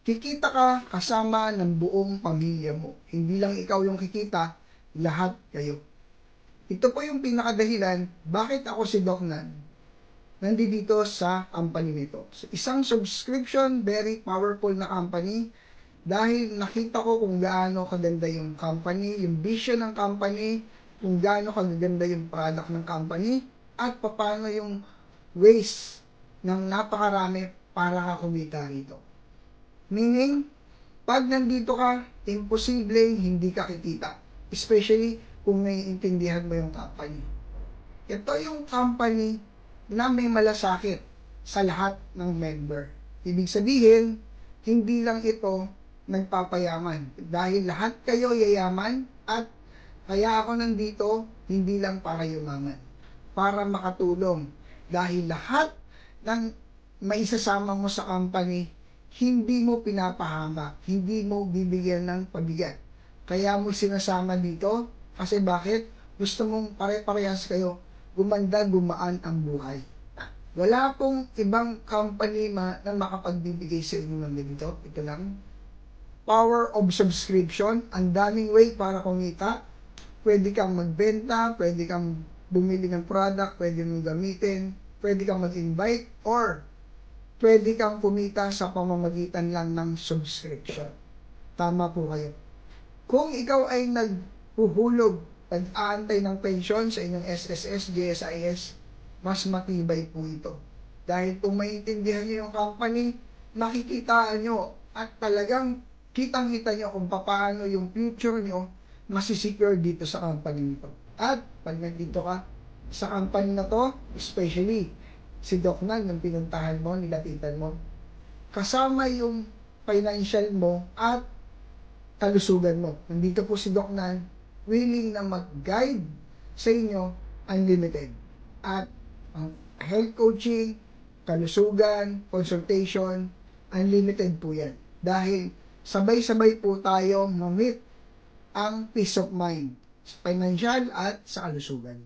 Kikita ka kasama ng buong pamilya mo. Hindi lang ikaw yung kikita, lahat kayo. Ito po yung pinakadahilan bakit ako si Doc Nan nandito sa company nito. So, isang subscription, very powerful na company dahil nakita ko kung gaano kaganda yung company, yung vision ng company, kung gaano kaganda yung product ng company, at paano yung ways ng napakarami para ka kumita rito. Meaning, pag nandito ka, imposibleng hindi ka kikita. Especially kung naiintindihan mo yung company. Ito yung company na may malasakit sa lahat ng member. Ibig sabihin, hindi lang ito nagpapayaman. Dahil lahat kayo yayaman at kaya ako nandito, hindi lang para yumaman. Para makatulong. Dahil lahat ng maisasama mo sa company, hindi mo pinapahama, hindi mo bibigyan ng pabigat. Kaya mo sinasama dito, kasi bakit? Gusto mong pare-parehas kayo, gumanda, gumaan ang buhay. Wala pong ibang company na makapagbibigay sa inyo ng ganito. Ito lang. Power of subscription. Ang daming way para kumita. Pwede kang magbenta, pwede kang bumili ng product, pwede mong gamitin, pwede kang mag-invite, or pwede kang kumita sa pamamagitan lang ng subscription. Tama po kayo. Kung ikaw ay naghuhulog, nag-aantay ng pensyon sa inyong SSS, GSIS, mas matibay po ito. Dahil kung maintindihan nyo yung company, makikitaan nyo at talagang kitang-kita nyo kung paano yung future nyo masisecure dito sa company nito. At pag nandito ka sa company na to, especially si Doc Nan, yung pinuntahan mo, nilapitan mo, kasama yung financial mo at kalusugan mo. Nandito po si Doc Nan, willing na mag-guide sa inyo unlimited. At ang health coaching, kalusugan, consultation, unlimited po yan. Dahil sabay-sabay po tayo ma-meet ang peace of mind, financial at sa kalusugan.